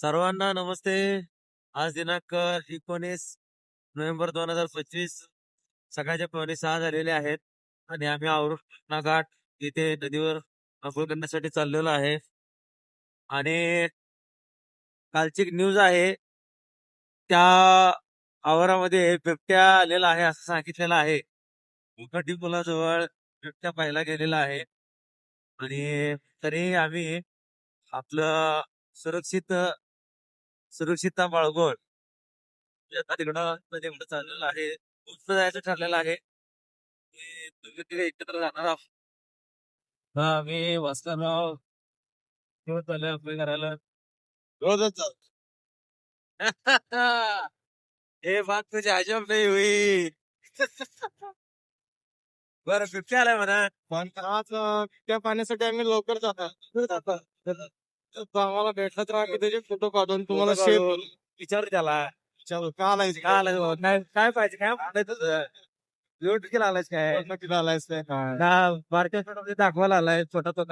सर्वांना नमस्ते. आज दिनांक 19 नोव्हेंबर 2025. सकाळचे 5:45 झालेले आहेत आणि आम्ही औरंगा घाट येथे नदीवर अंघोळ करण्यासाठी चाललेलो आहे. आणि कालची न्यूज आहे त्या आवारामध्ये बिबट्या आलेला आहे असं सांगितलेलं आहे. उकडी पुलाजवळ बिबट्या पाहायला गेलेला आहे आणि तरी आम्ही आपलं सुरक्षित सुरक्षितता बाळगून आता तिकडं नदीकडे चाललेलं आहे. उंच जायचं ठरलेलं आहे. तुम्ही तिथे एकत्र जाणार आहोत. हा मी वाचतानाव घेऊन चाललोय आपल्या घराला. रोजच जाऊ. हे बात तुझी अजब नाही हुई. बरं बिबट्या आलाय म्हणा. पण आज त्या पाण्यासाठी आम्ही लवकर जातो. आम्हाला भेटला तर आम्ही त्याचे फोटो काढून तुम्हाला शेअर विचारू त्याला. चलो का आलायच का आलाय काय पाहिजे काय म्हणताय तुझं लोट केला आलायस काय नक्की आलायस काय ना बारक्या छोटा दाखवायला आलाय छोटा तो